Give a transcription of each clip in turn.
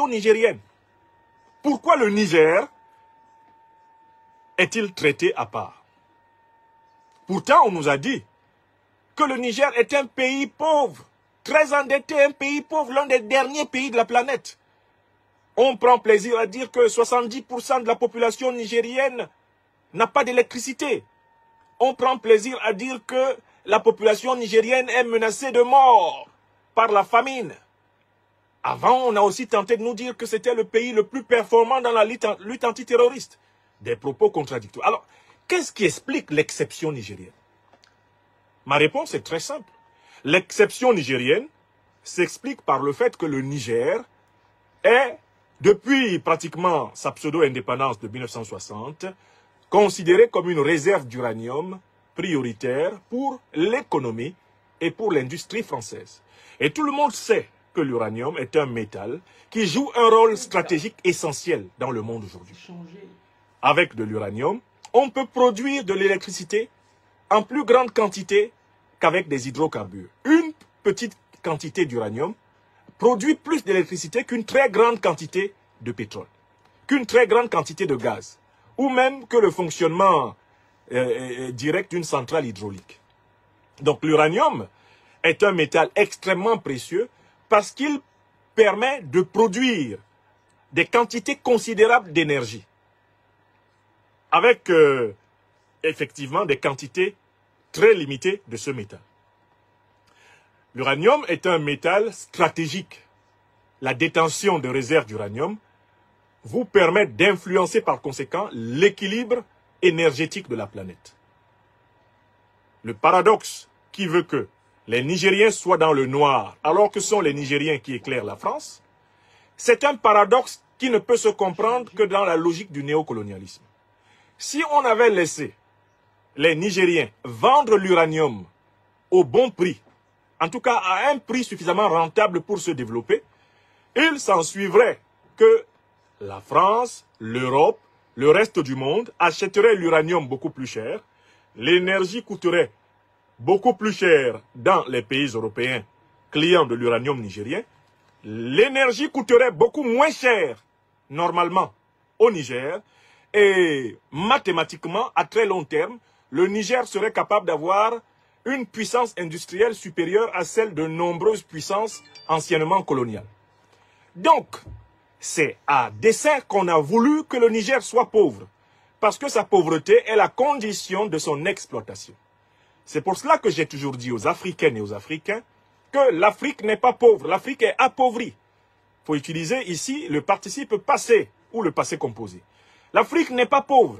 nigérienne. Pourquoi le Niger est-il traité à part? Pourtant, on nous a dit que le Niger est un pays pauvre, très endetté, un pays pauvre, l'un des derniers pays de la planète. On prend plaisir à dire que 70% de la population nigérienne n'a pas d'électricité. On prend plaisir à dire que la population nigérienne est menacée de mort par la famine. Avant, on a aussi tenté de nous dire que c'était le pays le plus performant dans la lutte antiterroriste. Des propos contradictoires. Alors, qu'est-ce qui explique l'exception nigérienne? Ma réponse est très simple. L'exception nigérienne s'explique par le fait que le Niger est, depuis pratiquement sa pseudo-indépendance de 1960, considéré comme une réserve d'uranium prioritaire pour l'économie et pour l'industrie française. Et tout le monde sait que l'uranium est un métal qui joue un rôle stratégique essentiel dans le monde aujourd'hui. Avec de l'uranium, on peut produire de l'électricité en plus grande quantité qu'avec des hydrocarbures. Une petite quantité d'uranium produit plus d'électricité qu'une très grande quantité de pétrole, qu'une très grande quantité de gaz, ou même que le fonctionnement direct d'une centrale hydraulique. Donc l'uranium est un métal extrêmement précieux parce qu'il permet de produire des quantités considérables d'énergie, avec effectivement des quantités très limitées de ce métal. L'uranium est un métal stratégique. La détention de réserves d'uranium vous permet d'influencer par conséquent l'équilibre énergétique de la planète. Le paradoxe qui veut que les Nigériens soient dans le noir alors que ce sont les Nigériens qui éclairent la France, c'est un paradoxe qui ne peut se comprendre que dans la logique du néocolonialisme. Si on avait laissé les Nigériens vendre l'uranium au bon prix, en tout cas à un prix suffisamment rentable pour se développer, il s'ensuivrait que la France, l'Europe, le reste du monde achèteraient l'uranium beaucoup plus cher, l'énergie coûterait beaucoup plus cher dans les pays européens clients de l'uranium nigérien, l'énergie coûterait beaucoup moins cher normalement au Niger, et mathématiquement, à très long terme, le Niger serait capable d'avoir une puissance industrielle supérieure à celle de nombreuses puissances anciennement coloniales. Donc, c'est à dessein qu'on a voulu que le Niger soit pauvre, parce que sa pauvreté est la condition de son exploitation. C'est pour cela que j'ai toujours dit aux Africaines et aux Africains que l'Afrique n'est pas pauvre, l'Afrique est appauvrie. Il faut utiliser ici le participe passé ou le passé composé. L'Afrique n'est pas pauvre.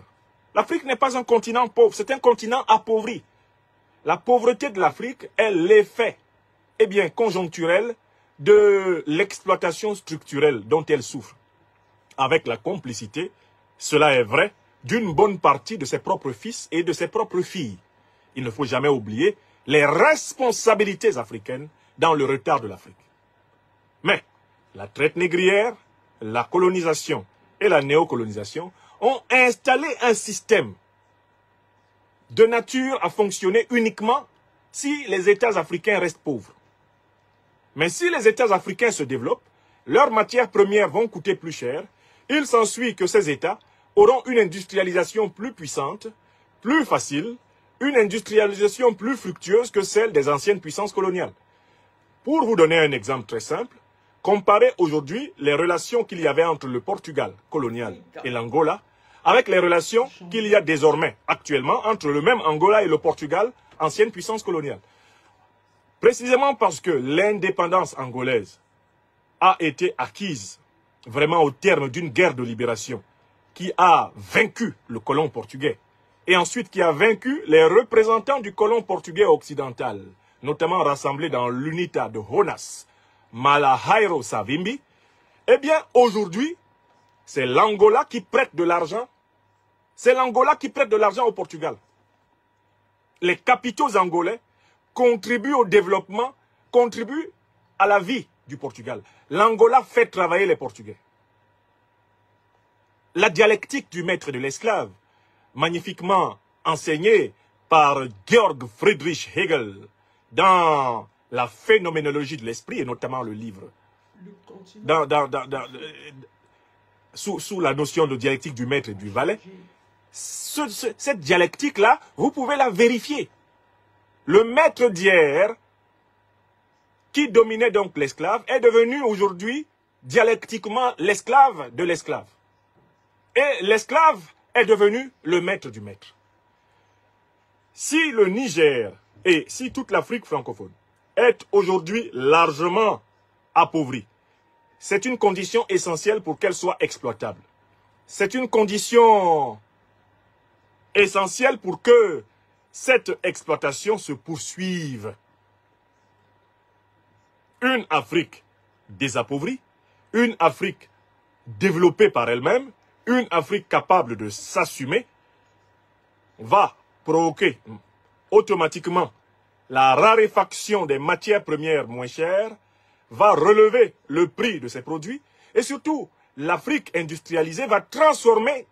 L'Afrique n'est pas un continent pauvre, c'est un continent appauvri. La pauvreté de l'Afrique est l'effet, conjoncturel de l'exploitation structurelle dont elle souffre. Avec la complicité, cela est vrai, d'une bonne partie de ses propres fils et de ses propres filles. Il ne faut jamais oublier les responsabilités africaines dans le retard de l'Afrique. Mais la traite négrière, la colonisation et la néocolonisation ont installé un système de nature à fonctionner uniquement si les États africains restent pauvres. Mais si les États africains se développent, leurs matières premières vont coûter plus cher. Il s'ensuit que ces États auront une industrialisation plus puissante, plus facile, une industrialisation plus fructueuse que celle des anciennes puissances coloniales. Pour vous donner un exemple très simple, comparez aujourd'hui les relations qu'il y avait entre le Portugal colonial et l'Angola avec les relations qu'il y a désormais, actuellement, entre le même Angola et le Portugal, ancienne puissance coloniale. Précisément parce que l'indépendance angolaise a été acquise vraiment au terme d'une guerre de libération qui a vaincu le colon portugais et ensuite qui a vaincu les représentants du colon portugais occidental, notamment rassemblés dans l'UNITA de Honas, Malahairo Savimbi. Eh bien, aujourd'hui, c'est l'Angola qui prête de l'argent. C'est l'Angola qui prête de l'argent au Portugal. Les capitaux angolais contribuent au développement, contribuent à la vie du Portugal. L'Angola fait travailler les Portugais. La dialectique du maître et de l'esclave, magnifiquement enseignée par Georg Friedrich Hegel dans la phénoménologie de l'esprit, et notamment le livre sous la notion de dialectique du maître et du valet, cette dialectique-là, vous pouvez la vérifier. Le maître d'hier, qui dominait donc l'esclave, est devenu aujourd'hui dialectiquement l'esclave de l'esclave. Et l'esclave est devenu le maître du maître. Si le Niger et si toute l'Afrique francophone est aujourd'hui largement appauvrie, c'est une condition essentielle pour qu'elle soit exploitable. C'est une condition essentielle pour que cette exploitation se poursuive. Une Afrique désappauvrie, une Afrique développée par elle-même, une Afrique capable de s'assumer, va provoquer automatiquement la raréfaction des matières premières moins chères, va relever le prix de ses produits et surtout l'Afrique industrialisée va transformer